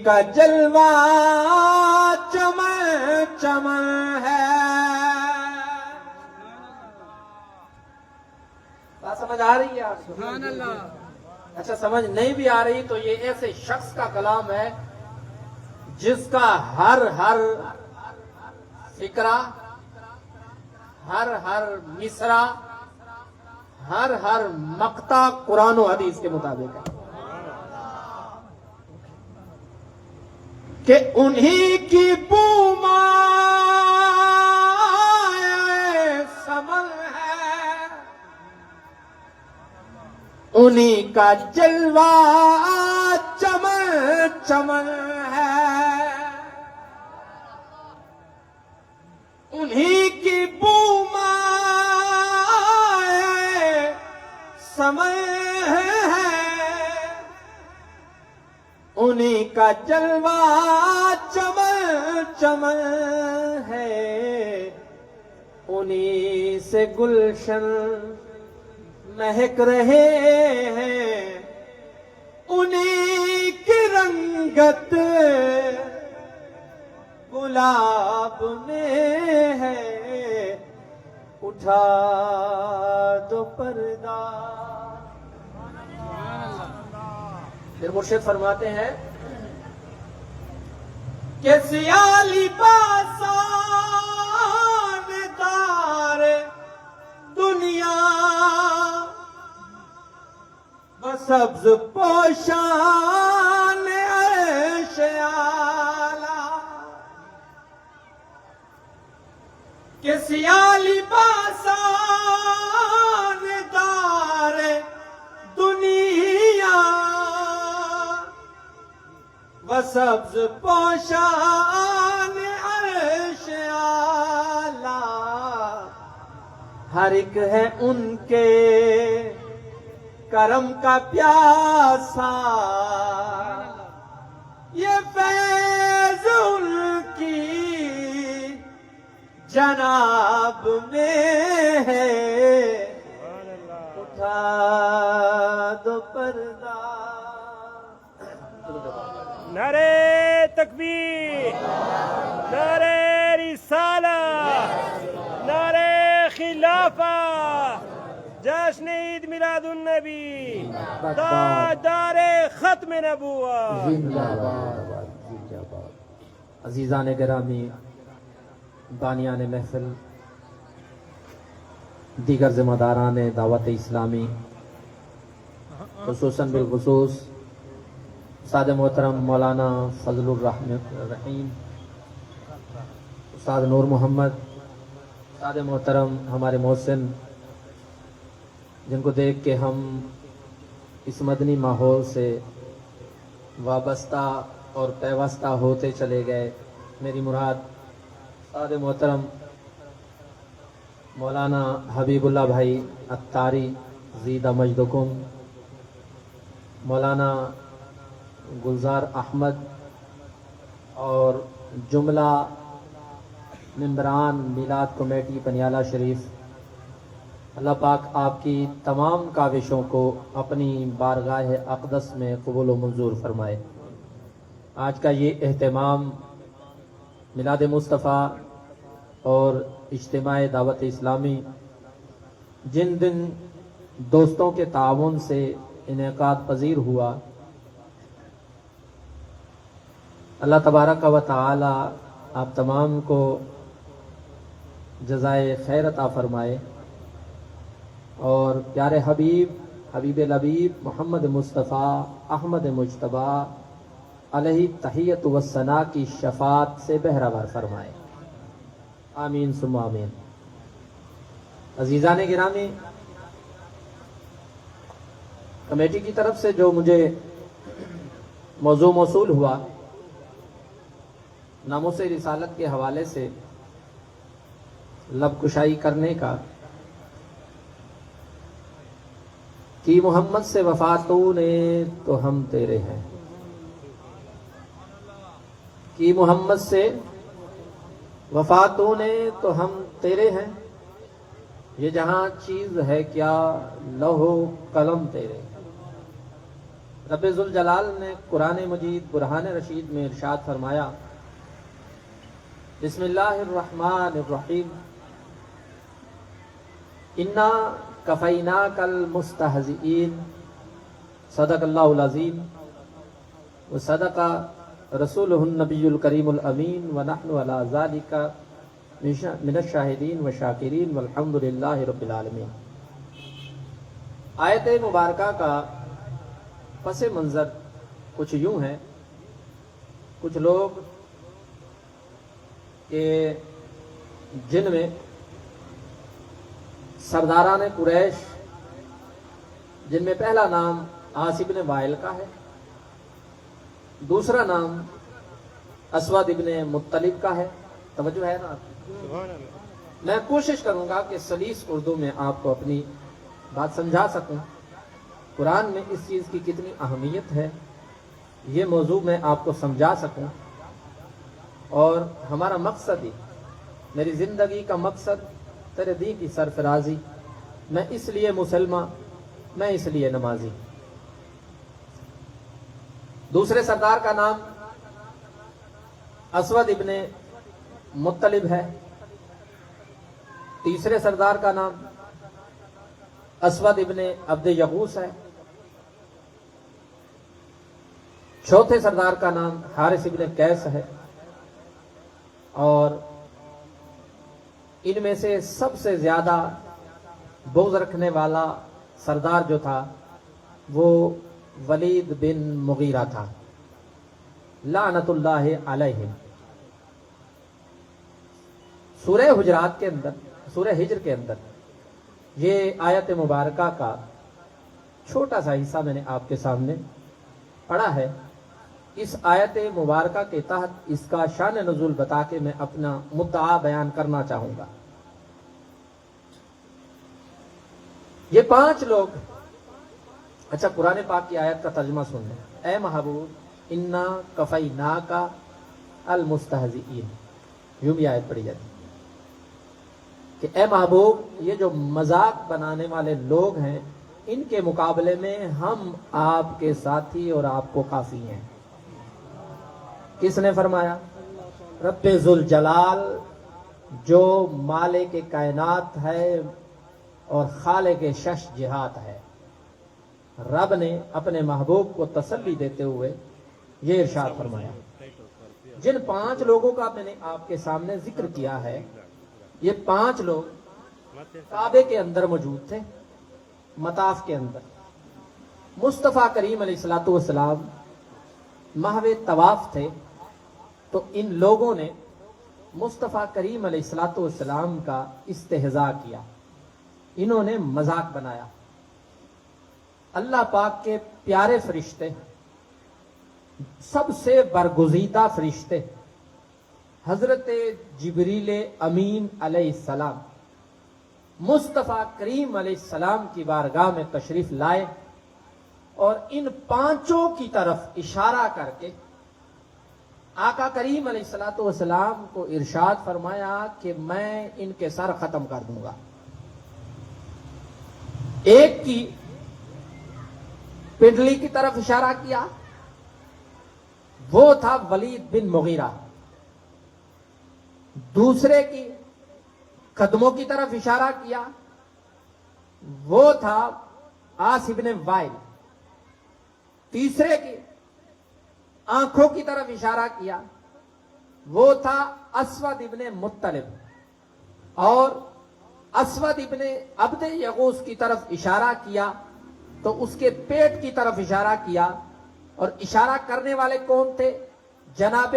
کا جلوہ چمن چمن ہے. بات سمجھ آ رہی ہے آپ کو؟ سبحان اللہ. اچھا سمجھ نہیں بھی آ رہی تو یہ ایسے شخص کا کلام ہے جس کا ہر فقرہ، ہر مصرع، ہر مقطع قرآن و حدیث کے مطابق ہے کہ انہی کی بومائے سمن ہے، انہی کا جلوہ چمن چمن ہے، انہی کی بومائے سمن ہے، انہی کا جلوہ چمن چمن ہے، انہی سے گلشن مہک رہے ہیں، انہی کی رنگت گلاب میں ہے، اٹھا دو پردہ. پھر مرشد فرماتے ہیں کہ سیاہ لباسان دار دنیا و سبز پوشان عرش اعلیٰ، کہ سیاہ لباسان دار دنیا و سبز پوشان عرش اعلیٰ، ہر ایک ہے ان کے کرم کا پیاسا، یہ فیض ان کی جناب میں ہے، اٹھا دو پردہ. نعرہ تکبیر، نعرہ رسالہ، نعرہ خلافہ، جشن عید میلاد النبی، تاجدار ختم نبوت. عزیزان گرامی، بانیان محفل، دیگر ذمہ داران دعوت اسلامی، خصوصاً بالخصوص استاد محترم مولانا فضل الرحیم، استاد نور محمد، استاد محترم ہمارے محسن، جن کو دیکھ کے ہم اس مدنی ماحول سے وابستہ اور پیوستہ ہوتے چلے گئے. میری مراد استاد محترم مولانا حبیب اللہ بھائی اتاری زیدہ مجدکم، مولانا گلزار احمد اور جملہ ممبران میلاد کمیٹی پنیالہ شریف. اللہ پاک آپ کی تمام کاوشوں کو اپنی بارگاہ اقدس میں قبول و منظور فرمائے. آج کا یہ اہتمام میلاد مصطفیٰ اور اجتماع دعوت اسلامی جن دن دوستوں کے تعاون سے انعقاد پذیر ہوا، اللہ تبارک و تعالی آپ تمام کو جزائے خیر عطا فرمائے اور پیارے حبیب لبیب محمد مصطفیٰ احمد مجتبیٰ علیہ تحیت و ثنا کی شفاعت سے بہرہوار فرمائے. آمین ثم آمین. عزیزان گرامی، کمیٹی کی طرف سے جو مجھے موضوع موصول ہوا ناموس رسالت کے حوالے سے لب کشائی کرنے کا، کہ محمد سے وفا تو نے تو ہم تیرے ہیں، کہ محمد سے وفا تو نے تو ہم تیرے ہیں، یہ جہاں چیز ہے کیا لوح و قلم تیرے. رب ذوالجلال نے قرآن مجید برہان رشید میں ارشاد فرمایا، بسم اللہ الرحمن الرحیم، انا کفیناک المستہزئین، صدق اللہ العظیم وصدق رسولہ النبی الکریم الامین ونحن علی ذالک من الشاہدین والشاکرین والحمد للہ رب العالمین۔ آیت مبارکہ کا پس منظر کچھ یوں ہے، کچھ لوگ کہ جن میں سرداران قریش، جن میں پہلا نام عاص بن وائل کا ہے، دوسرا نام اسود ابن مطلب کا ہے، توجہ ہے نا آپ کی؟ سبحان اللہ۔ میں کوشش کروں گا کہ سلیس اردو میں آپ کو اپنی بات سمجھا سکوں، قرآن میں اس چیز کی کتنی اہمیت ہے یہ موضوع میں آپ کو سمجھا سکوں، اور ہمارا مقصد ہی، میری زندگی کا مقصد تیرے دین کی سرفرازی، میں اس لیے مسلمان، میں اس لیے نمازی۔ دوسرے سردار کا نام اسود ابن مطلب ہے، تیسرے سردار کا نام اسود ابن عبد یغوث ہے، چوتھے سردار کا نام حارث ابن قیس ہے، اور ان میں سے سب سے زیادہ بغض رکھنے والا سردار جو تھا وہ ولید بن مغیرہ تھا، لعنت اللہ علیہم۔ سورہ حجرات کے اندر، سورہ ہجر کے اندر یہ آیت مبارکہ کا چھوٹا سا حصہ میں نے آپ کے سامنے پڑھا ہے۔ اس آیت مبارکہ کے تحت اس کا شان نزول بتا کے میں اپنا مدعا بیان کرنا چاہوں گا۔ یہ 5 لوگ، اچھا قرآن پاک کی آیت کا ترجمہ سن لیں، اے محبوب انا کفیناک المستہزئین، یوں بھی آیت پڑھی جاتی کہ اے محبوب یہ جو مذاق بنانے والے لوگ ہیں ان کے مقابلے میں ہم آپ کے ساتھی اور آپ کو کافی ہیں۔ کس نے فرمایا؟ رب ذوالجلال جو مالک کائنات ہے اور خالق شش جہات ہے۔ رب نے اپنے محبوب کو تسلی دیتے ہوئے یہ ارشاد فرمایا۔ جن 5 لوگوں کا میں نے آپ کے سامنے ذکر کیا ہے، یہ 5 لوگ کعبے کے اندر موجود تھے، مطاف کے اندر۔ مصطفیٰ کریم علیہ الصلوۃ والسلام محو طواف تھے، تو ان لوگوں نے مصطفیٰ کریم علیہ الصلوۃ والسلام کا استہزاء کیا، انہوں نے مذاق بنایا۔ اللہ پاک کے پیارے فرشتے، سب سے برگزیدہ فرشتے حضرت جبریل امین علیہ السلام مصطفیٰ کریم علیہ السلام کی بارگاہ میں تشریف لائے، اور ان 5 کی طرف اشارہ کر کے آقا کریم علیہ الصلوۃ والسلام کو ارشاد فرمایا کہ میں ان کے سر ختم کر دوں گا۔ ایک کی پنڈلی کی طرف اشارہ کیا، وہ تھا ولید بن مغیرہ۔ دوسرے کی قدموں کی طرف اشارہ کیا، وہ تھا عاص بن وائل۔ تیسرے کی آنکھوں کی طرف اشارہ کیا، وہ تھا اسود ابن مطلب۔ اور اسود ابن عبد یغوث کی طرف اشارہ کیا تو اس کے پیٹ کی طرف اشارہ کیا، اور اشارہ کرنے والے کون تھے؟ جناب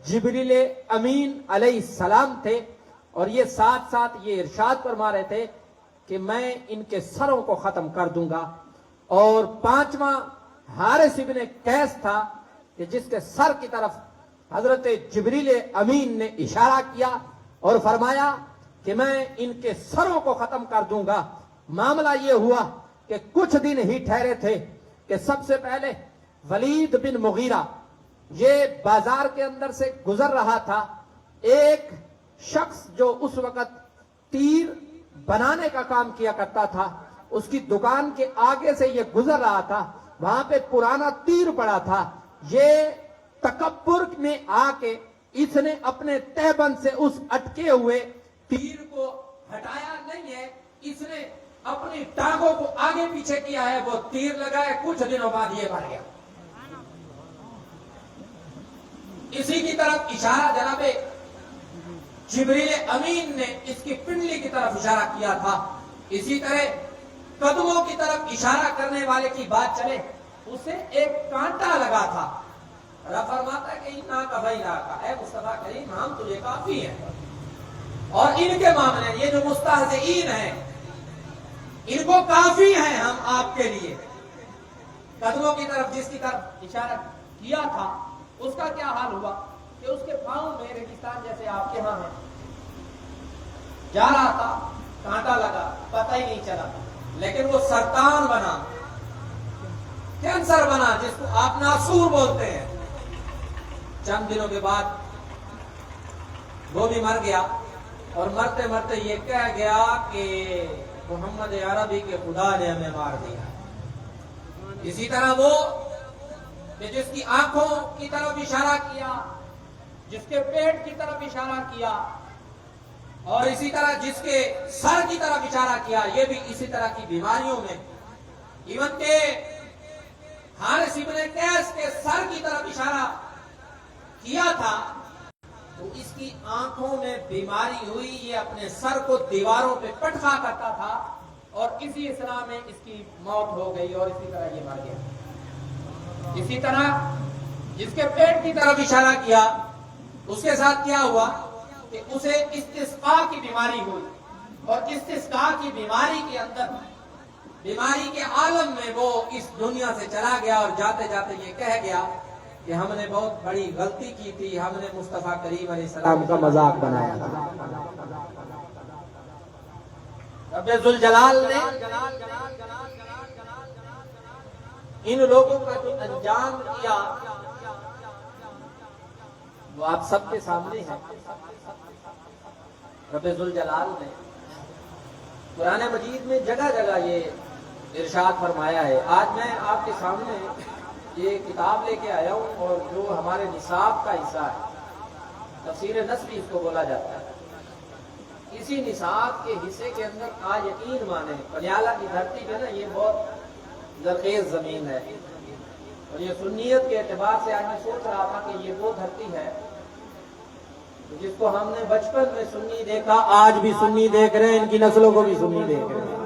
جبریل امین علیہ السلام تھے، اور یہ ساتھ ساتھ یہ ارشاد فرما رہے تھے کہ میں ان کے سروں کو ختم کر دوں گا۔ اور 5واں حارث ابن قیس تھا کہ جس کے سر کی طرف حضرت جبریل امین نے اشارہ کیا اور فرمایا کہ میں ان کے سروں کو ختم کر دوں گا۔ معاملہ یہ ہوا کہ کچھ دن ہی ٹھہرے تھے کہ سب سے پہلے ولید بن مغیرہ یہ بازار کے اندر سے گزر رہا تھا۔ ایک شخص جو اس وقت تیر بنانے کا کام کیا کرتا تھا، اس کی دکان کے آگے سے یہ گزر رہا تھا، وہاں پہ پرانا تیر پڑا تھا. یہ تکبر میں آ کے اس نے اپنے تہبند سے اس اٹکے ہوئے تیر کو ہٹایا نہیں ہے, اس نے اپنی ٹانگوں کو آگے پیچھے کیا ہے, وہ تیر لگائے, کچھ دنوں بعد یہ مر گیا. اسی کی طرف اشارہ جناب جبریل امین نے اس کی پنڈلی کی طرف اشارہ کیا تھا. اسی طرح قدموں کی طرف اشارہ کرنے والے کی بات چلے, اسے ایک کانٹا لگا تھا. رب فرماتا ہے کہ نا کا بھائی نا کا, اے مصطفیٰ کریم ہم تجھے کافی ہیں. اور ان کے معاملے یہ جو مستہزئین ہیں ان کو کافی ہیں ہم آپ کے لیے. قدموں کی طرف جس کی طرف اشارہ کیا تھا اس کا کیا حال ہوا کہ اس کے پاؤں میں ریگستان جیسے آپ کے ہاں ہے, جا رہا تھا, کانٹا لگا, پتہ ہی نہیں چلا, لیکن وہ سرطان بنا, کینسر بنا, جس کو آپ ناسور بولتے ہیں. چند دنوں کے بعد وہ بھی مر گیا, اور مرتے مرتے یہ کہہ گیا کہ محمد عربی کے خدا نے ہمیں مار دیا. اسی طرح وہ کہ جس کی آنکھوں کی طرف اشارہ کیا, جس کے پیٹ کی طرف اشارہ کیا, اور اسی طرح جس کے سر کی طرف اشارہ کیا, یہ بھی اسی طرح کی بیماریوں میں, ایون کہ حارث ابن قیس کے سر کی طرف اشارہ کیا تھا تو اس کی آنکھوں میں بیماری ہوئی, یہ اپنے سر کو دیواروں پہ پٹکا کرتا تھا, اور اسی اصلاح میں اس کی موت ہو گئی, اور اسی طرح یہ مر گیا. اسی طرح جس کے پیٹ کی طرف اشارہ کیا اس کے ساتھ کیا ہوا کہ اسے استسقاء کی بیماری ہوئی, اور استسقاء کی بیماری کے اندر, بیماری کے عالم میں وہ اس دنیا سے چلا گیا, اور جاتے جاتے یہ کہہ گیا کہ ہم نے بہت بڑی غلطی کی تھی, ہم نے مصطفیٰ کریم علیہ السلام کا مذاق بنایا تھا. رب ذوالجلال نے ان لوگوں کا جو انجام کیا وہ آپ سب کے سامنے ہے. رب ذوالجلال نے قرآن مجید میں جگہ جگہ یہ ارشاد فرمایا ہے. آج میں آپ کے سامنے یہ کتاب لے کے آیا ہوں, اور جو ہمارے نصاب کا حصہ ہے, تفسیر نصبی اس کو بولا جاتا ہے. اسی نصاب کے حصے کے اندر آج یقین مانے پنیالہ کی دھرتی پہ نا یہ بہت زرخیز زمین ہے, اور یہ سنیت کے اعتبار سے آج میں سوچ رہا تھا کہ یہ وہ دھرتی ہے جس کو ہم نے بچپن میں سنی دیکھا, آج بھی سنی دیکھ رہے ہیں, ان کی نسلوں کو بھی سنی دیکھ رہے ہیں,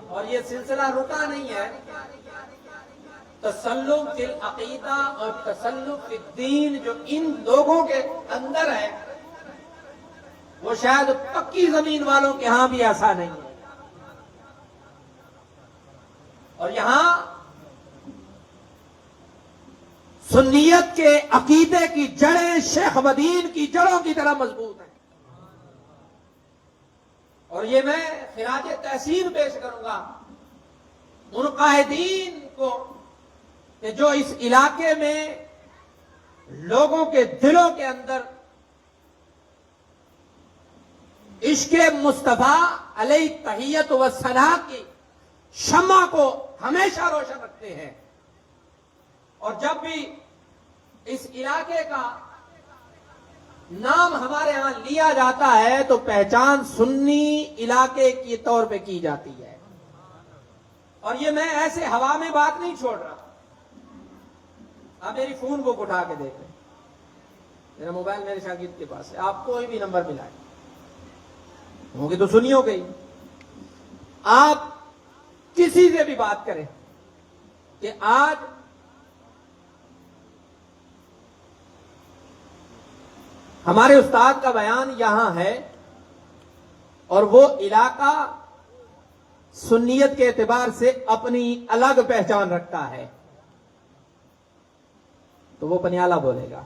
اور یہ سلسلہ رکا نہیں ہے. تسلم فی العقیدہ اور تسلم فی الدین جو ان لوگوں کے اندر ہے وہ شاید پکی زمین والوں کے ہاں بھی ایسا نہیں ہے. اور یہاں سنیت کے عقیدے کی جڑیں شیخ مدین کی جڑوں کی طرح مضبوط ہیں. اور یہ میں خراج تحسین پیش کروں گا ان قائدین کو کہ جو اس علاقے میں لوگوں کے دلوں کے اندر عشق مصطفیٰ علیہ تحیت و ثنا کی شمع کو ہمیشہ روشن رکھتے ہیں. اور جب بھی اس علاقے کا نام ہمارے ہاں لیا جاتا ہے تو پہچان سنی علاقے کے طور پہ کی جاتی ہے. اور یہ میں ایسے ہوا میں بات نہیں چھوڑ رہا. آپ میری فون بک اٹھا کے دیکھ لیں, میرا موبائل میرے شاگرد کے پاس ہے, آپ کوئی بھی نمبر ملائیں ہوں گے تو سنیو گئی. آپ کسی سے بھی بات کریں کہ آج ہمارے استاد کا بیان یہاں ہے اور وہ علاقہ سنیت کے اعتبار سے اپنی الگ پہچان رکھتا ہے تو وہ پنیالہ بولے گا.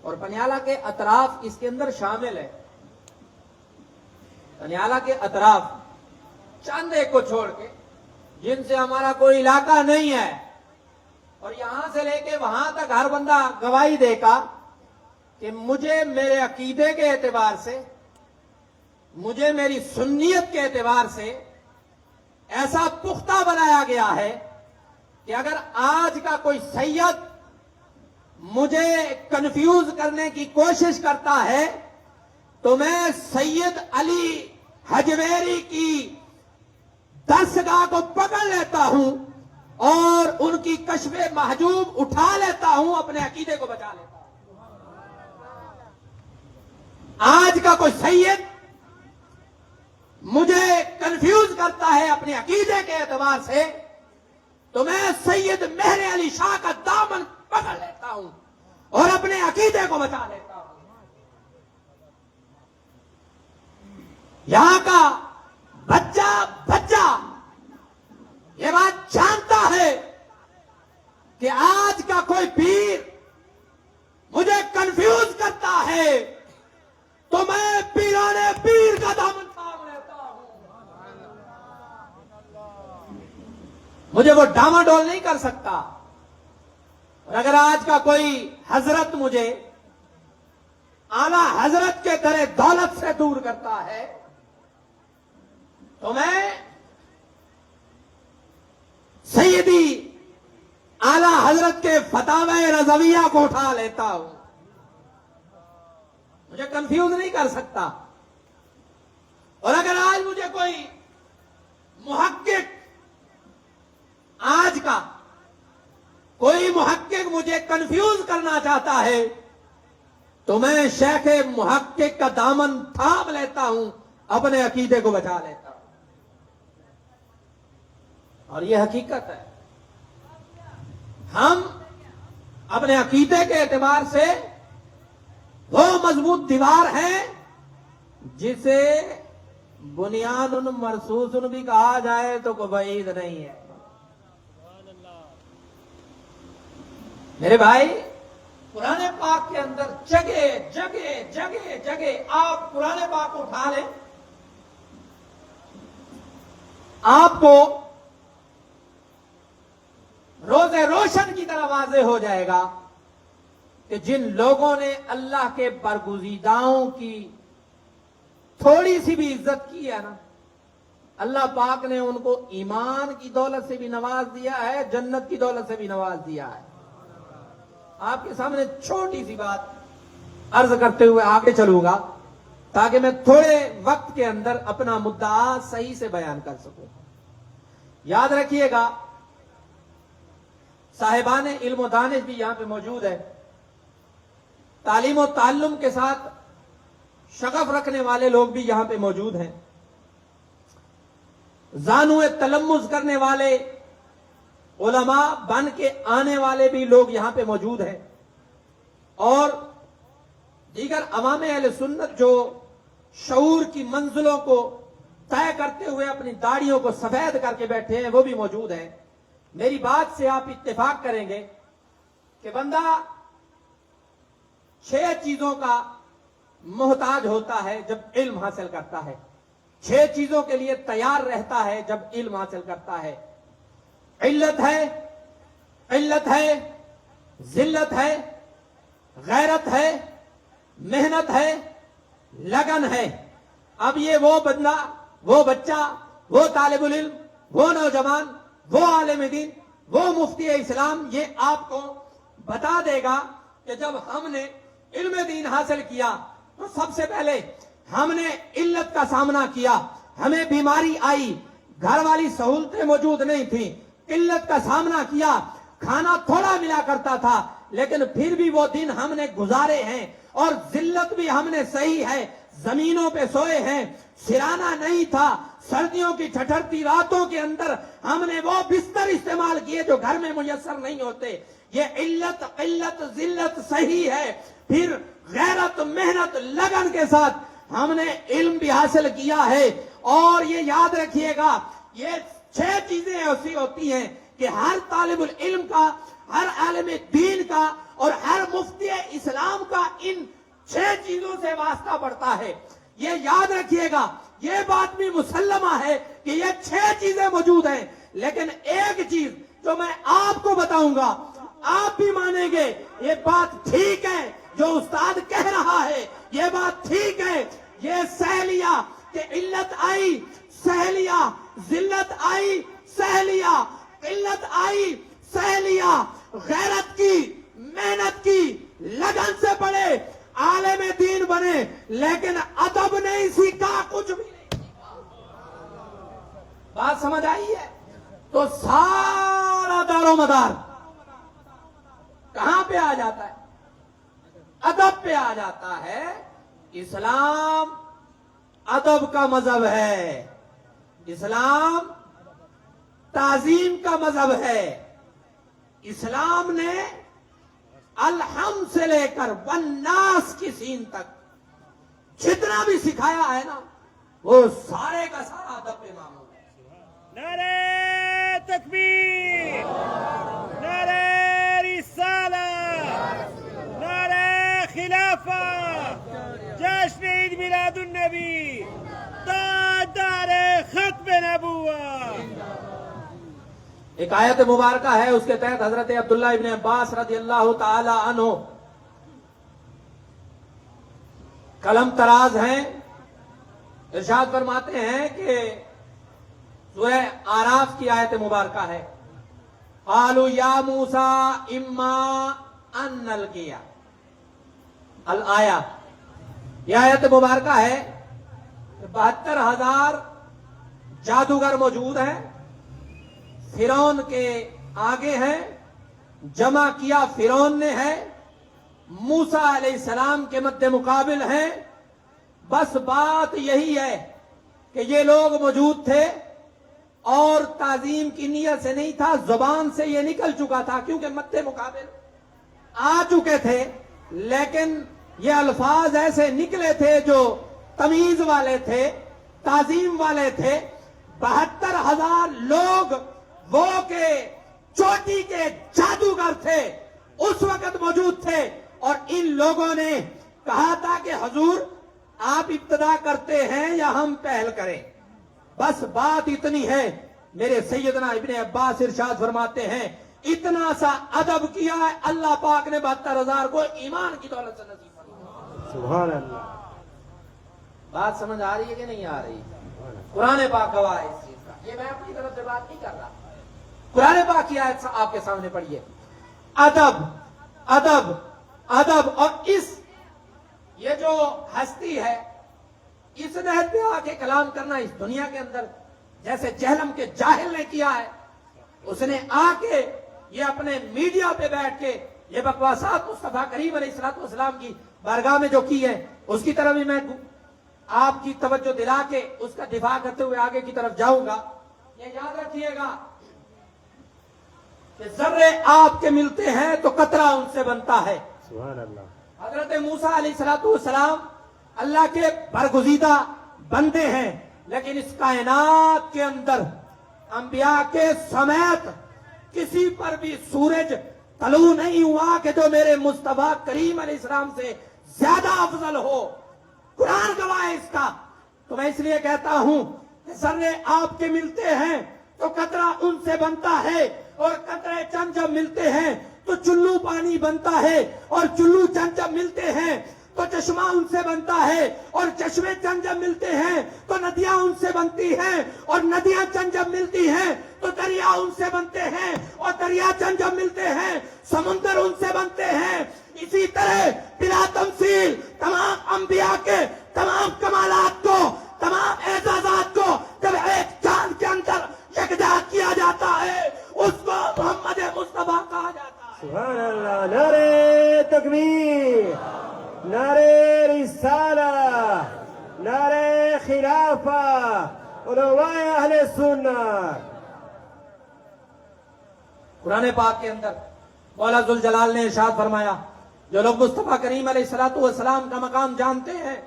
اور پنیالہ کے اطراف اس کے اندر شامل ہے. پنیالہ کے اطراف چند ایک کو چھوڑ کے جن سے ہمارا کوئی علاقہ نہیں ہے, اور یہاں سے لے کے وہاں تک ہر بندہ گواہی دے گا کہ مجھے میرے عقیدے کے اعتبار سے, مجھے میری سنیت کے اعتبار سے ایسا پختہ بنایا گیا ہے کہ اگر آج کا کوئی سید مجھے کنفیوز کرنے کی کوشش کرتا ہے تو میں سید علی حجویری کی درسگاہ کو پکڑ لیتا ہوں اور ان کی کشف محجوب اٹھا لیتا ہوں، اپنے عقیدے کو بچا لیتا ہوں۔ آج کا کوئی سید مجھے کنفیوز کرتا ہے اپنے عقیدے کے اعتبار سے تو میں سید مہر علی شاہ کا دامن پکڑ لیتا ہوں اور اپنے عقیدے کو بچا لیتا ہوں۔ یہاں کا بچہ یہ بات جانتا ہے کہ آج کا کوئی پیر مجھے کنفیوز کرتا ہے تو میں پیرانے پیر کا دامن تھام لیتا ہوں۔ مجھے وہ ڈاماڈول نہیں کر سکتا۔ اور اگر آج کا کوئی حضرت مجھے اعلی حضرت کے در دولت سے دور کرتا ہے تو میں سیدی اعلی حضرت کے فتاوی رضویہ کو اٹھا لیتا ہوں۔ مجھے کنفیوز نہیں کر سکتا۔ اور اگر آج مجھے کوئی محقق، آج کا کوئی محقق مجھے کنفیوز کرنا چاہتا ہے تو میں شیخ محقق کا دامن تھام لیتا ہوں، اپنے عقیدے کو بچا لیتا ہوں۔ اور یہ حقیقت ہے، ہم اپنے عقیدے کے اعتبار سے وہ مضبوط دیوار ہے جسے بنیاد مرصوص بھی کہا جائے تو کوئی بعید نہیں ہے۔ میرے بھائی، قرآن پاک کے اندر جگہ جگہ جگہ جگہ آپ قرآن پاک کو اٹھا لیں، آپ کو روز روشن کی طرح واضح ہو جائے گا کہ جن لوگوں نے اللہ کے برگزیداؤں کی تھوڑی سی بھی عزت کی ہے نا، اللہ پاک نے ان کو ایمان کی دولت سے بھی نواز دیا ہے، جنت کی دولت سے بھی نواز دیا ہے۔ آپ کے سامنے چھوٹی سی بات عرض کرتے ہوئے آگے چلوں گا تاکہ میں تھوڑے وقت کے اندر اپنا مدعا صحیح سے بیان کر سکوں۔ یاد رکھیے گا، صاحبان علم و دانش بھی یہاں پہ موجود ہے، تعلیم و تعلم کے ساتھ شغف رکھنے والے لوگ بھی یہاں پہ موجود ہیں، زانو تلمذ کرنے والے علماء بن کے آنے والے بھی لوگ یہاں پہ موجود ہیں، اور دیگر عوام اہل سنت جو شعور کی منزلوں کو طے کرتے ہوئے اپنی داڑھیوں کو سفید کر کے بیٹھے ہیں، وہ بھی موجود ہیں۔ میری بات سے آپ اتفاق کریں گے کہ بندہ 6 چیزوں کا محتاج ہوتا ہے جب علم حاصل کرتا ہے، 6 چیزوں کے لیے تیار رہتا ہے جب علم حاصل کرتا ہے۔ علت ہے، ذلت ہے، غیرت ہے، محنت ہے، لگن ہے۔ اب یہ وہ بندہ، وہ بچہ، وہ طالب العلم، وہ نوجوان، وہ عالم دین، وہ مفتی اسلام یہ آپ کو بتا دے گا کہ جب ہم نے علم دین حاصل کیا تو سب سے پہلے ہم نے علت کا سامنا کیا، ہمیں بیماری آئی، گھر والی سہولتیں موجود نہیں تھیں، قلت کا سامنا کیا، کھانا تھوڑا ملا کرتا تھا، لیکن پھر بھی وہ دن ہم نے گزارے ہیں، اور ذلت بھی ہم نے صحیح ہے، زمینوں پہ سوئے ہیں، سرانا نہیں تھا، سردیوں کی ٹھٹھرتی راتوں کے اندر ہم نے وہ بستر استعمال کیے جو گھر میں میسر نہیں ہوتے۔ یہ علت، قلت، ذلت صحیح ہے، پھر غیرت، محنت، لگن کے ساتھ ہم نے علم بھی حاصل کیا ہے۔ اور یہ یاد رکھیے گا، یہ 6 چیزیں ایسی ہوتی ہیں کہ ہر طالب العلم کا، ہر عالم دین کا اور ہر مفتی اسلام کا ان 6 چیزوں سے واسطہ پڑتا ہے۔ یہ یاد رکھیے گا، یہ بات بھی مسلمہ ہے کہ یہ 6 چیزیں موجود ہیں، لیکن ایک چیز جو میں آپ کو بتاؤں گا، آپ بھی مانیں گے یہ بات ٹھیک ہے جو استاد کہہ رہا ہے، یہ بات ٹھیک ہے۔ یہ سہلیہ کہ علت آئی، سہلیہ، ذلت آئی، سہلیہ، قلت آئی، سہ لیا، غیرت کی، محنت کی، لگن سے پڑھے، عالم دین بنے، لیکن ادب نہیں سیکھا، کچھ بھی نہیں سیکھا۔ بات سمجھ آئی ہے؟ تو سارا دار و مدار کہاں پہ آ جاتا ہے؟ ادب پہ آ جاتا ہے۔ اسلام ادب کا مذہب ہے، اسلام تعظیم کا مذہب ہے۔ اسلام نے الحمد سے لے کر والناس کی سین تک جتنا بھی سکھایا ہے نا، وہ سارے کا سارا ادب پہ معمول ہے۔ نعرہ تکبیر، نعرہ رسالت، نعرہ خلافت، جشن عید میلاد النبی، تاجدار ختم نبوت۔ ایک آیت مبارکہ ہے، اس کے تحت حضرت عبداللہ ابن عباس رضی اللہ تعالی عنہ قلم تراز ہیں، ارشاد فرماتے ہیں کہ سورہ آراف کی آیت مبارکہ ہے، قالوا یا موسیٰ اما ان نلقی الآیہ۔ یہ آیت مبارکہ ہے، 72,000 جادوگر موجود ہیں، فرعون کے آگے ہیں، جمع کیا فرعون نے ہے، موسیٰ علیہ السلام کے مد مقابل ہیں۔ بس بات یہی ہے کہ یہ لوگ موجود تھے اور تعظیم کی نیت سے نہیں تھا، زبان سے یہ نکل چکا تھا کیونکہ مد مقابل آ چکے تھے، لیکن یہ الفاظ ایسے نکلے تھے جو تمیز والے تھے، تعظیم والے تھے۔ 72,000 لوگ وہ کے چوٹی کے جادوگر تھے، اس وقت موجود تھے، اور ان لوگوں نے کہا تھا کہ حضور آپ ابتدا کرتے ہیں یا ہم پہل کریں؟ بس بات اتنی ہے۔ میرے سیدنا ابن عباس ارشاد فرماتے ہیں اتنا سا ادب کیا ہے اللہ پاک نے 72,000 کو ایمان کی دولت سے نصیب فرمایا۔ سبحان اللہ۔ بات سمجھ آ رہی ہے کہ نہیں آ رہی؟ قرآن پاک گواہ ہے اس چیز کا، یہ میں اپنی طرف سے بات نہیں کر رہا، قرآن پاک کی آیت آپ کے سامنے پڑھیے۔ ادب ادب ادب، اور یہ جو ہستی ہے، اس نہج پہ آ کے کلام کرنا اس دنیا کے اندر جیسے جہلم کے جاہل نے کیا ہے، اس نے آ کے یہ اپنے میڈیا پہ بیٹھ کے یہ بکواسات مصطفیٰ کریم علیہ الصلوۃ والسلام کی بارگاہ میں جو کی ہے، اس کی طرف بھی میں آپ کی توجہ دلا کے اس کا دفاع کرتے ہوئے آگے کی طرف جاؤں گا۔ یہ یاد رکھیے گا کہ ذرے آپ کے ملتے ہیں تو قطرہ ان سے بنتا ہے۔ سبحان اللہ۔ حضرت موسیٰ علیہ الصلوۃ والسلام اللہ کے برگزیدہ بندے ہیں، لیکن اس کائنات کے اندر انبیاء کے سمیت کسی پر بھی سورج طلوع نہیں ہوا کہ جو میرے مصطفیٰ کریم علیہ السلام سے زیادہ افضل ہو۔ قرآن گواہ ہے اس کا۔ تو میں اس لیے کہتا ہوں کہ ذرے آپ کے ملتے ہیں تو قطرہ ان سے بنتا ہے، اور قطرے چند جب ملتے ہیں تو چلو پانی بنتا ہے، اور چلو چند جب ملتے ہیں تو چشمہ ان سے بنتا ہے، اور چشمے چند جب ملتے ہیں تو ندیاں ان سے بنتی ہیں، اور ندیاں چند جب ملتی ہیں تو دریا ان سے بنتے ہیں، اور دریا چند جب ملتے ہیں سمندر ان سے بنتے ہیں۔ اسی طرح بلا تمثیل تمام انبیاء کے تمام کمالات کو، تمام اعزازات کو جب ایک چاند کے اندر یکجا کیا جاتا ہے، اس کو محمد مصطفیٰ کہا جاتا ہے۔ سبحان اللہ۔ نعرہ تکبیر، نعرہ رسالت، نعرہ خلافت، علماء اہل سنت۔ قرآن پاک کے اندر مولا ذوالجلال نے ارشاد فرمایا، جو لوگ مصطفیٰ کریم علیہ الصلوۃ والسلام کا مقام جانتے ہیں،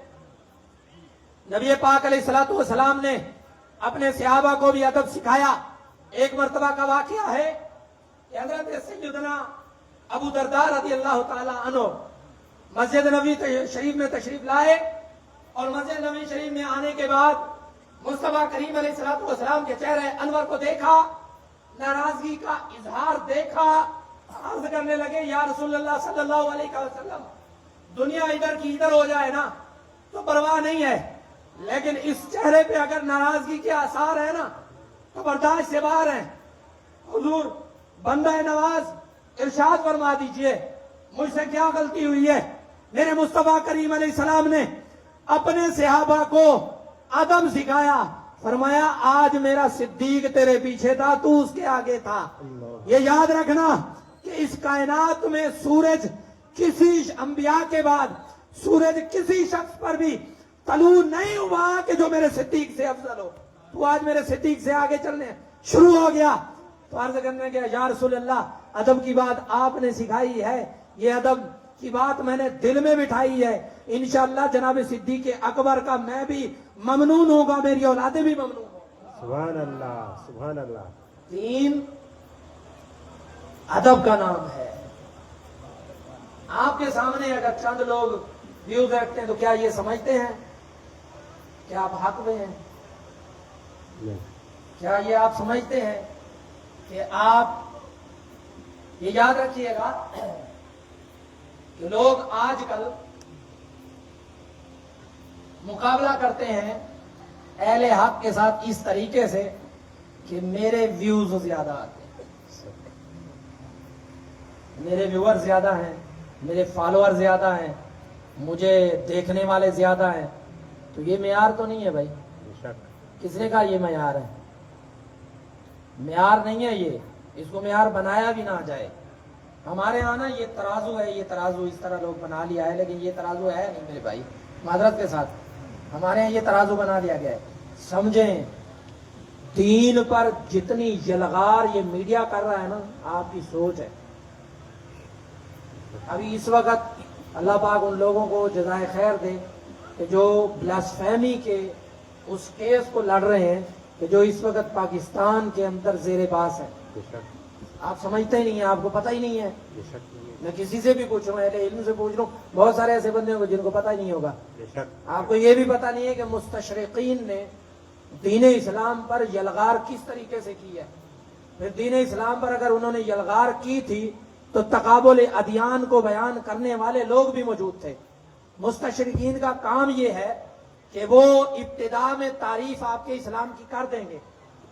نبی پاک علیہ الصلوۃ والسلام نے اپنے صحابہ کو بھی ادب سکھایا۔ ایک مرتبہ کا واقعہ ہے کہ حضرت سیدنا ابو درداء رضی اللہ تعالی عنہ مسجد نبوی شریف میں تشریف لائے، اور مسجد نبوی شریف میں آنے کے بعد مصطفیٰ کریم علیہ الصلوۃ والسلام کے چہرے انور کو دیکھا، ناراضگی کا اظہار دیکھا، عرض کرنے لگے یا رسول اللہ صلی اللہ علیہ وسلم، دنیا ادھر کی ادھر ہو جائے نا تو پرواہ نہیں ہے، لیکن اس چہرے پہ اگر ناراضگی کے آثار ہیں نا تو برداشت سے باہر ہیں۔ حضور بندہ نواز ارشاد فرما دیجئے مجھ سے کیا غلطی ہوئی ہے؟ میرے مصطفیٰ کریم علیہ السلام نے اپنے صحابہ کو ادب سکھایا، فرمایا آج میرا صدیق تیرے پیچھے تھا، تو اس کے آگے تھا۔ یہ یاد رکھنا کہ اس کائنات میں سورج کسی انبیاء کے بعد سورج کسی شخص پر بھی طلوع نہیں ہوا کہ جو میرے صدیق سے افضل ہو۔ تو آج میرے صدیق سے آگے چلنے شروع ہو گیا تو عرض کرنے گیا یا رسول اللہ ادب کی بات آپ نے سکھائی ہے، یہ ادب کی بات میں نے دل میں بٹھائی ہے، انشاءاللہ جناب صدیق اکبر کا میں بھی ممنون ہوگا، میری اولادیں بھی ممنون ہوں۔ سبحان اللہ، سبحان اللہ۔ دین ادب کا نام ہے۔ آپ کے سامنے اگر چند لوگ ویوز رکھتے ہیں تو کیا یہ سمجھتے ہیں کہ آپ حق میں ہیں؟ نہیں۔ کیا یہ آپ سمجھتے ہیں کہ آپ یہ یاد رکھیے گا کہ لوگ آج کل مقابلہ کرتے ہیں اہل حق کے ساتھ اس طریقے سے کہ میرے ویوز زیادہ آتے ہیں، میرے ویور زیادہ ہیں، میرے فالوور زیادہ ہیں، مجھے دیکھنے والے زیادہ ہیں۔ تو یہ معیار تو نہیں ہے بھائی، کس نے کہا یہ معیار ہے؟ معیار نہیں ہے یہ، اس کو معیار بنایا بھی نہ جائے۔ ہمارے ہاں نا یہ ترازو ہے، یہ ترازو اس طرح لوگ بنا لیا ہے، لیکن یہ ترازو ہے نہیں میرے بھائی، معذرت کے ساتھ ہمارے ہاں یہ ترازو بنا لیا گیا ہے۔ سمجھیں دین پر جتنی یلغار یہ میڈیا کر رہا ہے نا، آپ کی سوچ ہے۔ ابھی اس وقت اللہ پاک ان لوگوں کو جزائے خیر دے کہ جو بلاسفیمی کے اس کیس کو لڑ رہے ہیں کہ جو اس وقت پاکستان کے اندر زیر باس ہے۔ آپ سمجھتے ہی نہیں ہیں، آپ کو پتہ ہی نہیں ہے۔ میں کسی سے بھی پوچھ رہا ہوں، اہل علم سے پوچھ رہا ہوں، بہت سارے ایسے بندے ہوں جن کو پتہ ہی نہیں ہوگا۔ آپ کو یہ بھی پتہ نہیں ہے کہ مستشرقین نے دین اسلام پر یلغار کس طریقے سے کی ہے۔ پھر دین اسلام پر اگر انہوں نے یلغار کی تھی تو تقابل ادیان کو بیان کرنے والے لوگ بھی موجود تھے۔ مستشرقین کا کام یہ ہے کہ وہ ابتدا میں تعریف آپ کے اسلام کی کر دیں گے،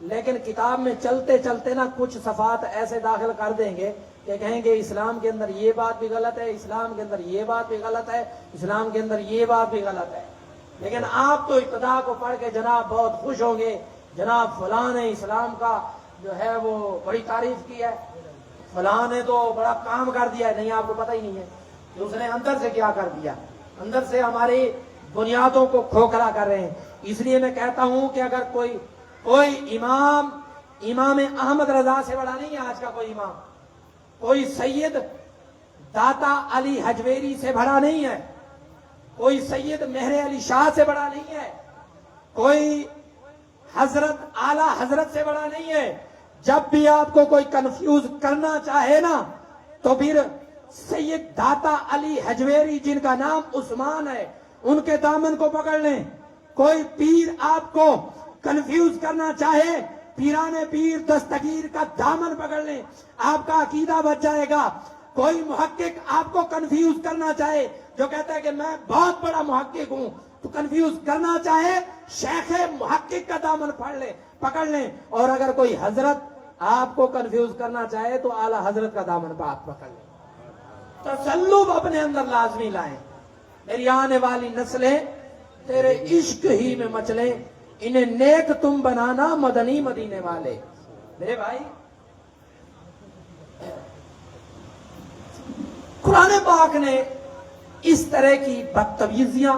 لیکن کتاب میں چلتے چلتے نا کچھ صفحات ایسے داخل کر دیں گے کہ کہیں گے اسلام کے اندر یہ بات بھی غلط ہے، اسلام کے اندر یہ بات بھی غلط ہے، اسلام کے اندر یہ بات بھی غلط ہے۔ لیکن آپ تو ابتدا کو پڑھ کے جناب بہت خوش ہوں گے، جناب فلاں نے اسلام کا جو ہے وہ بڑی تعریف کی ہے، فلاں نے تو بڑا کام کر دیا ہے۔ نہیں، آپ کو پتہ ہی نہیں ہے کہ اس نے اندر سے کیا کر دیا، اندر سے ہماری بنیادوں کو کھوکھلا کر رہے ہیں۔ اس لیے میں کہتا ہوں کہ اگر کوئی امام احمد رضا سے بڑا نہیں ہے آج کا کوئی امام، کوئی سید داتا علی حجویری سے بڑا نہیں ہے، کوئی سید مہر علی شاہ سے بڑا نہیں ہے، کوئی حضرت اعلی حضرت سے بڑا نہیں ہے۔ جب بھی آپ کو کوئی کنفیوز کرنا چاہے نا تو پھر سید داتا علی حجویری جن کا نام عثمان ہے ان کے دامن کو پکڑ لیں۔ کوئی پیر آپ کو کنفیوز کرنا چاہے، پیران پیر دستگیر کا دامن پکڑ لیں، آپ کا عقیدہ بچ جائے گا۔ کوئی محقق آپ کو کنفیوز کرنا چاہے جو کہتا ہے کہ میں بہت بڑا محقق ہوں، تو کنفیوز کرنا چاہے شیخ محقق کا دامن پکڑ لیں، اور اگر کوئی حضرت آپ کو کنفیوز کرنا چاہے تو اعلی حضرت کا دامن پکڑ لیں۔ تسلب اپنے اندر لازمی لائیں۔ میری آنے والی نسلیں تیرے عشق ہی میں مچلیں، انہیں نیک تم بنانا مدنی مدینے والے۔ میرے بھائی قرآن پاک نے اس طرح کی بدتمیزیاں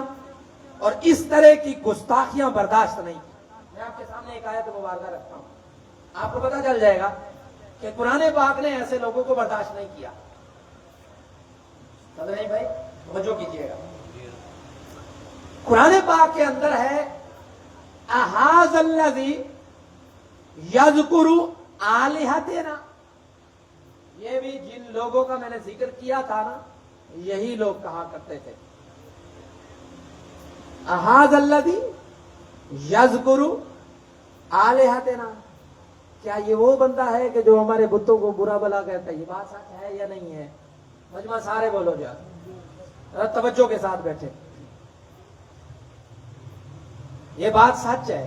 اور اس طرح کی گستاخیاں برداشت نہیں کی۔ میں آپ کے سامنے ایک آیت مبارکہ رکھتا ہوں، آپ کو پتہ چل جائے گا کہ قرآن پاک نے ایسے لوگوں کو برداشت نہیں کیا۔ پتہ نہیں بھائی، توجہ کیجیے گا۔ قرآن پاک کے اندر ہے احاذ الذی یذکر آلہتنا، یہ بھی جن لوگوں کا میں نے ذکر کیا تھا نا، یہی لوگ کہا کرتے تھے احاذ الذی یذکر آلہتنا، کیا یہ وہ بندہ ہے کہ جو ہمارے بتوں کو برا بلا کہتا ہے؟ یہ بات سچ ہے یا نہیں ہے؟ مجمع سارے بولو جا، توجہ کے ساتھ بیٹھے۔ یہ بات سچ ہے،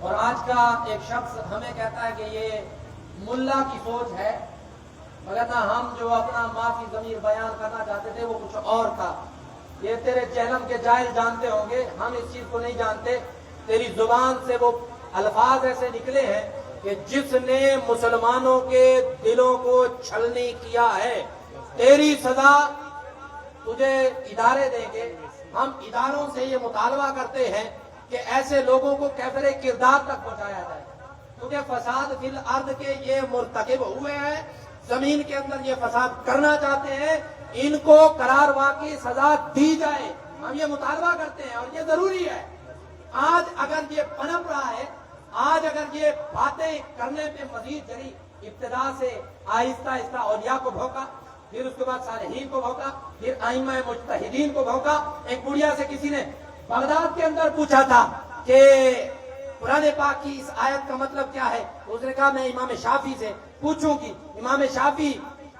اور آج کا ایک شخص ہمیں کہتا ہے کہ یہ ملا کی سوچ ہے، مگر ہم جو اپنا معافی ضمیر بیان کرنا چاہتے تھے وہ کچھ اور تھا. یہ تیرے جہلم کے جاہل جانتے ہوں گے، ہم اس چیز کو نہیں جانتے. تیری زبان سے وہ الفاظ ایسے نکلے ہیں کہ جس نے مسلمانوں کے دلوں کو چھلنی کیا ہے، تیری سزا تجھے ادارے دیں گے. ہم اداروں سے یہ مطالبہ کرتے ہیں کہ ایسے لوگوں کو کیفر کردار تک پہنچایا جائے، کیونکہ فساد فی الارض کے یہ مرتکب ہوئے ہیں، زمین کے اندر یہ فساد کرنا چاہتے ہیں، ان کو قرار واقعی سزا دی جائے. ہم یہ مطالبہ کرتے ہیں اور یہ ضروری ہے. آج اگر یہ پنپ رہا ہے، آج اگر یہ باتیں کرنے پہ مزید جری، ابتدا سے آہستہ آہستہ اولیاء کو بھونکا، پھر اس کے بعد صالحین کو بھونکا، پھر ائمہ مجتہدین کو بھونکا. ایک بڑھیا سے کسی نے بغداد کے اندر پوچھا تھا کہ قرآن پاک کی اس آیت کا مطلب کیا ہے. اس نے کہا میں امام شافعی سے پوچھوں گی، امام شافعی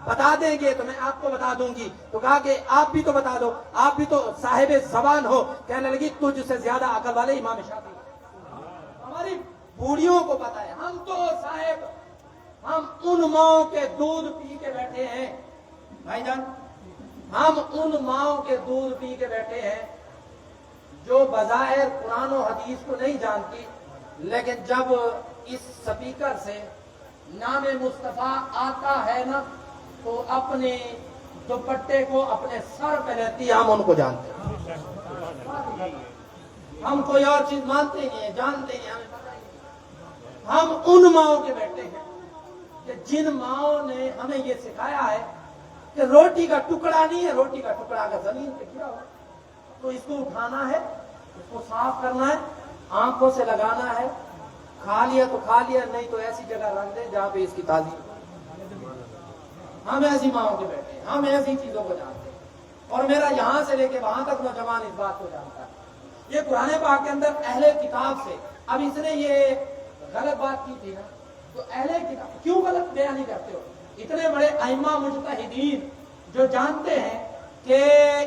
بتا دیں گے تو میں آپ کو بتا دوں گی. تو کہا کہ آپ بھی تو بتا دو، آپ بھی تو صاحب زبان ہو. کہنے لگی تجھ سے زیادہ عقل والے امام شافعی. ہماری بوڑھیوں کو پتا ہے، ہم تو صاحب ہم ان ماؤں کے دودھ پی کے بیٹھے ہیں بھائی جان، ہم ان ماؤں کے دودھ پی کے بیٹھے ہیں جو بظاہر قرآن و حدیث کو نہیں جانتی، لیکن جب اس سپیکر سے نام مصطفیٰ آتا ہے نا تو اپنے دوپٹے کو اپنے سر پہ لیتی ہے. ہم ان کو جانتے ہیں، ہم کوئی اور چیز مانتے نہیں ہیں، جانتے ہیں، ہمیں پتہ نہیں. ہم ان ماؤں کے بیٹے ہیں کہ جن ماؤں نے ہمیں یہ سکھایا ہے کہ روٹی کا ٹکڑا نہیں ہے، روٹی کا ٹکڑا اگر زمین پہ گرا ہو تو اس کو اٹھانا ہے، اس کو صاف کرنا ہے، آنکھوں سے لگانا ہے. کھا لیا تو کھا لیا، نہیں تو ایسی جگہ رکھ دیں جہاں پہ اس کی تازی. ہم ایسی ماؤں کے بیٹے ہیں، ہم ایسی چیزوں کو جانتے ہیں. اور میرا یہاں سے لے کے وہاں تک نوجوان اس بات کو جانتا ہے. یہ قرآن پاک کے اندر اہل کتاب سے، اب اس نے یہ غلط بات کی تھی نا، تو اہل کتاب کیوں غلط بیان نہیں کرتے ہو؟ اتنے بڑے ائمہ مجتہدین جو جانتے ہیں کہ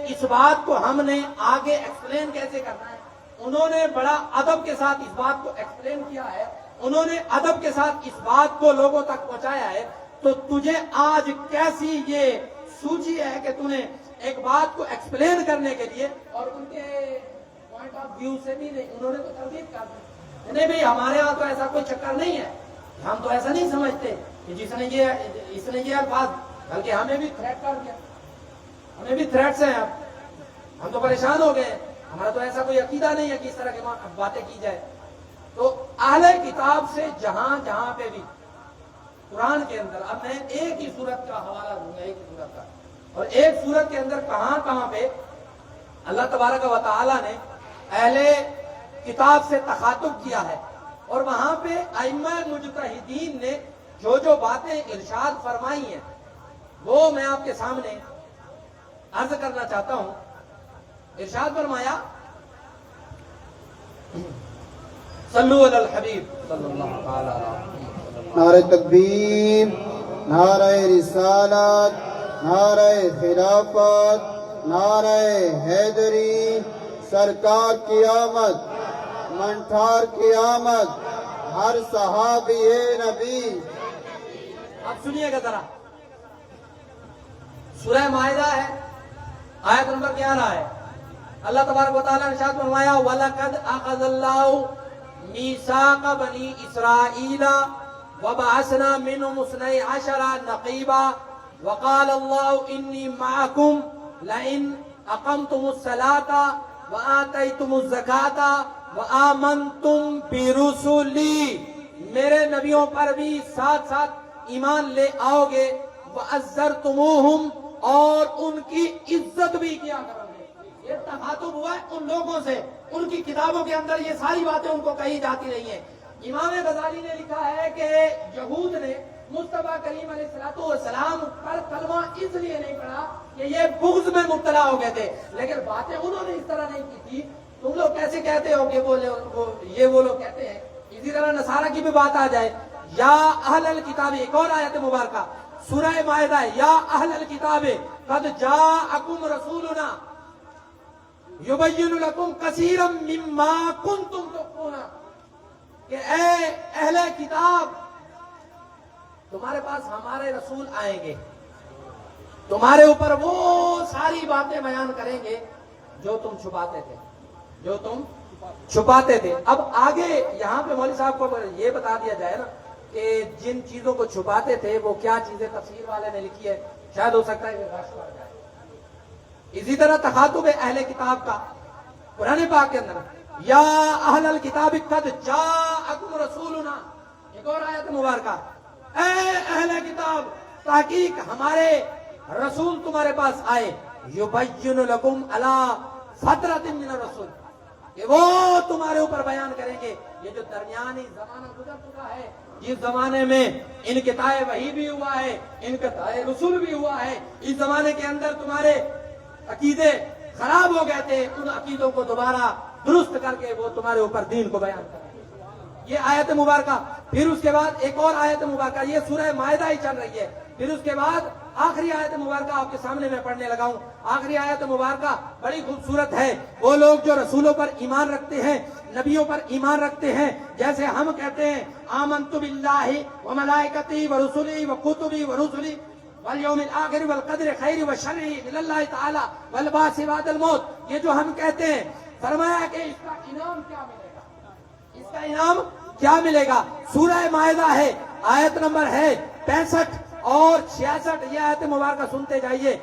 اس بات کو ہم نے آگے ایکسپلین کیسے کرنا ہے، انہوں نے بڑا ادب کے ساتھ اس بات کو ایکسپلین کیا ہے، انہوں نے ادب کے ساتھ اس بات کو لوگوں تک پہنچایا ہے. تو تجھے آج کیسی یہ سوچی ہے کہ تو نے ایک بات کو ایکسپلین کرنے کے لیے، اور ان کے پوائنٹ آف ویو سے بھی نہیں، انہوں نے تو تردید کر دی. نہیں بھئی ہمارے ہاں تو ایسا کوئی چکر نہیں ہے، ہم تو ایسا نہیں سمجھتے کہ اس نے یہ الفاظ، بلکہ ہمیں بھی تھریٹ کر دیا، ہمیں بھی تھریٹس ہیں. اب ہم تو پریشان ہو گئے، ہمارا تو ایسا کوئی عقیدہ نہیں ہے کہ اس طرح کی باتیں کی جائے. تو اہل کتاب سے جہاں جہاں پہ بھی قرآن کے اندر، اب میں ایک ہی سورت کا حوالہ دوں گا، ایک ہی سورت کا، اور ایک سورت کے اندر کہاں کہاں پہ اللہ تبارک و تعالی نے اہل کتاب سے تخاطب کیا ہے، اور وہاں پہ ائمہ مجتہدین نے جو جو باتیں ارشاد فرمائی ہیں وہ میں آپ کے سامنے عرض کرنا چاہتا ہوں. ارشاد فرمایا صلو علی الحبیب صلی اللہ تعالی علیہ وسلم. نعرہ تکبیر، نعرہ رسالت، نعرہ خلافت، نعرہ حیدری، سرکار کی آمد، منٹھار کی آمد، ہر صحابی نبی. اب سنیے گا ذرا، سورہ مائدہ ہے، آیت نمبر 11 ہے. اللہ تبارک و تعالیٰ نے ارشاد فرمایا وَلَقَدْ أَخَذَ اللَّهُ مِيثَاقَ بَنِي إِسْرَائِيلَ وَبَعَثْنَا مِنْهُمُ اثْنَيْ عَشَرَ نَقِيبًا وَقَالَ اللَّهُ إِنِّي مَعَكُمْ لَئِنْ أَقَمْتُمُ الصَّلَاةَ وَآتَيْتُمُ الزَّكَاةَ وَآمَنْتُمْ بِرُسُلِي، میرے نبیوں پر بھی ساتھ ساتھ ایمان لے آؤ گے، وَعَزَّرْتُمُوهُمْ، اور ان کی عزت بھی کیا کرو گے. یہ تخاطب ہوا ہے ان لوگوں سے، ان کی کتابوں کے اندر یہ ساری باتیں ان کو کہی جاتی رہی ہیں. امام غزالی نے لکھا ہے کہ یہود نے مصطفیٰ کریم علیہ السلام پر کلمہ اس لیے نہیں پڑھا کہ یہ بغض میں مبتلا ہو گئے تھے، لیکن باتیں انہوں نے اس طرح نہیں کی تھی. تم لوگ کیسے کہتے ہو کہ وہ لوگ کہتے ہیں. اسی طرح نصارہ کی بھی بات آ جائے، یا اہل الکتاب، ایک اور آیت مبارکہ سورہ مائدہ ہے، یا اہل الکتاب قد جاءکم رسولنا یبین لکم کثیرا مما کنتم تخفون. کہ اے اہل کتاب تمہارے پاس ہمارے رسول آئیں گے, تمہارے اوپر وہ ساری باتیں بیان کریں گے جو تم چھپاتے تھے, جو تم چھپاتے تھے. اب آگے یہاں پہ مولوی صاحب کو یہ بتا دیا جائے نا کہ جن چیزوں کو چھپاتے تھے وہ کیا چیزیں تفسیر والے نے لکھی ہے, شاید ہو سکتا ہے کہ رش پڑ جائے. اسی طرح تخاطب اہل کتاب کا قرآن پاک کے اندر یا اہل الکتاب قد جاءکم رسولنا, ایک اور آیت مبارکہ اے اہل کتاب تحقیق ہمارے رسول تمہارے پاس آئے, یبین لکم علی فترۃ من الرسول, کہ وہ تمہارے اوپر بیان کریں گے یہ جو درمیانی زمانہ گزر چکا ہے, اس زمانے میں انقطاع وحی بھی ہوا ہے, انقطاع رسول بھی ہوا ہے, اس زمانے کے اندر تمہارے عقیدے خراب ہو گئے تھے, ان عقیدوں کو دوبارہ درست کر کے وہ تمہارے اوپر دین کو بیان کریں گے. یہ آیت مبارکہ. پھر اس کے بعد ایک اور آیت مبارکہ, یہ سورہ مائدہ ہی چل رہی ہے. پھر اس کے بعد آخری آیت مبارکہ آپ کے سامنے میں پڑھنے لگا ہوں. آخری آیت مبارکہ بڑی خوبصورت ہے. وہ لوگ جو رسولوں پر ایمان رکھتے ہیں, نبیوں پر ایمان رکھتے ہیں, جیسے ہم کہتے ہیں آمنت باللہ وملائکتی ورسلی وکتبی ورسلی والیوم الآخر والقدر خیر وشر من اللہ تعالی والبعث بعد الموت, یہ جو ہم کہتے ہیں, فرمایا کہ اس کا انعام کیا ملے گا, اس کا انعام کیا ملے گا. سورہ مائدہ ہے, آیت نمبر ہے 65 اور 66, یہ آیت مبارکہ سنتے جائیے.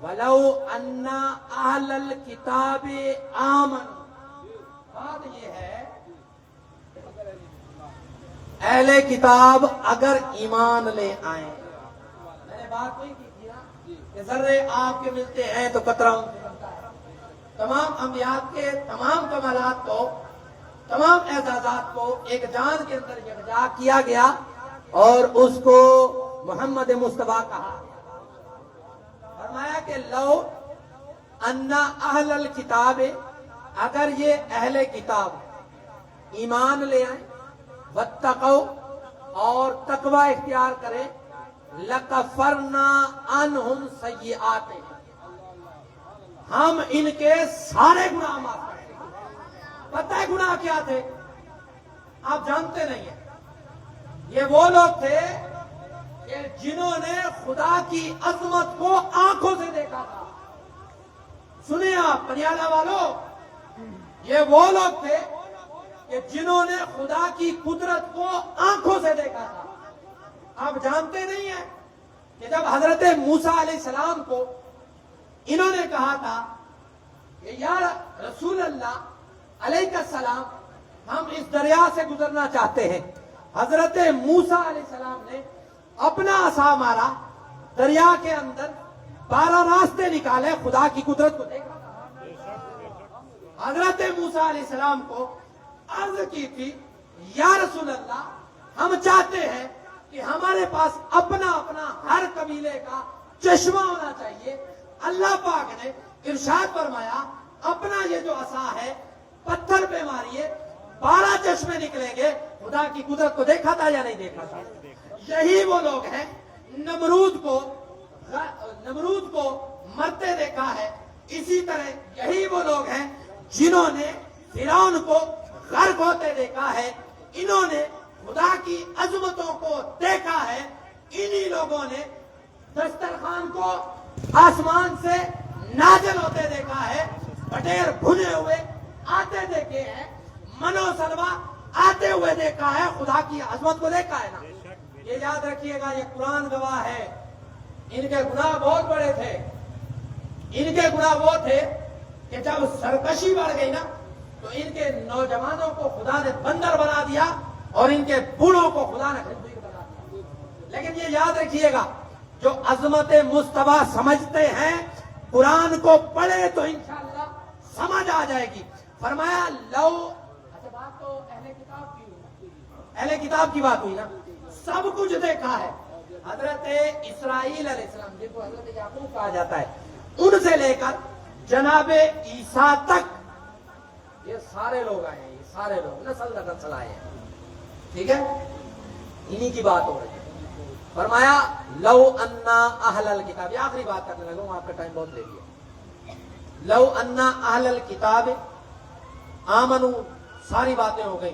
وَلَوْ أَنَّ أَهْلَ الْكِتَابِ آمَنُوا, بات یہ ہے اہل کتاب اگر ایمان لے آئیں. میں نے بات نہیں کی تھی نا کہ ذرے آپ کے ملتے ہیں تو قطرہ ان سے ملتا ہے. تمام انبیاء کے تمام کمالات کو, تمام اعزازات کو ایک جان کے اندر یکجا کیا گیا اور اس کو محمد مصطفیٰ کہا. فرمایا کہ لو ان اہل الکتاب, اگر یہ اہل کتاب ایمان لے آئیں, واتقوا, اور تقوی اختیار کریں, لکفرنا عنہم سیئاتہم, ہم ان کے سارے گناہ معاف کر دیں گے. پتہ ہے گناہ کیا تھے؟ آپ جانتے نہیں ہیں. یہ وہ لوگ تھے کہ جنہوں نے خدا کی عظمت کو آنکھوں سے دیکھا تھا. سنیں آپ پنیالہ والوں, یہ وہ لوگ تھے کہ جنہوں نے خدا کی قدرت کو آنکھوں سے دیکھا تھا. آپ جانتے نہیں ہیں کہ جب حضرت موسیٰ علیہ السلام کو انہوں نے کہا تھا کہ یا رسول اللہ علیہ السلام ہم اس دریا سے گزرنا چاہتے ہیں, حضرت موسیٰ علیہ السلام نے اپنا عصا مارا, دریا کے اندر 12 راستے نکالے, خدا کی قدرت کو دیکھا. حضرت موسیٰ علیہ السلام کو عرض کی تھی یا رسول اللہ ہم چاہتے ہیں کہ ہمارے پاس اپنا اپنا ہر قبیلے کا چشمہ ہونا چاہیے. اللہ پاک نے ارشاد فرمایا اپنا یہ جو عصا ہے پتھر پہ ماریے, 12 چشمے نکلیں گے. خدا کی قدرت کو دیکھا تھا یا نہیں دیکھا تھا؟ یہی وہ لوگ ہیں. نمرود کو مرتے دیکھا ہے. اسی طرح یہی وہ لوگ ہیں جنہوں نے فرعون کو غرق ہوتے دیکھا ہے. انہوں نے خدا کی عظمتوں کو دیکھا ہے. انہی لوگوں نے دسترخوان کو آسمان سے نازل ہوتے دیکھا ہے, بٹیر بھنے ہوئے آتے دیکھے ہیں, منو سلوا آتے ہوئے دیکھا ہے. خدا کی عظمت کو دیکھا ہے نا. یہ یاد رکھیے گا, یہ قرآن گواہ ہے. ان کے گناہ بہت بڑے تھے. ان کے گناہ وہ تھے کہ جب سرکشی بڑھ گئی نا تو ان کے نوجوانوں کو خدا نے بندر بنا دیا اور ان کے بوڑھوں کو خدا نے خنزیر بنا دیا. لیکن یہ یاد رکھیے گا, جو عظمت مصطفیٰ سمجھتے ہیں قرآن کو پڑھے تو انشاءاللہ سمجھ آ جائے گی. فرمایا لو, اچھا بات تو اہل کتاب کی ہوئی, اہل کتاب کی بات ہوئی نا, سب کچھ دیکھا ہے. حضرت اسرائیل علیہ السلام جن کو حضرت یعقوب کہا جاتا ہے, ان سے لے کر جناب عیسیٰ تک یہ سارے لوگ آئے ہیں. یہ سارے لوگ نسل در نسل آئے ہیں. ٹھیک ہے, انہی کی بات ہو رہی ہے. فرمایا لو انا اہل الکتاب, یہ آخری بات کرنے لگا ہوں, آپ کا ٹائم بہت لے لیا. لو انا اہل الکتاب آمنو, ساری باتیں ہو گئی.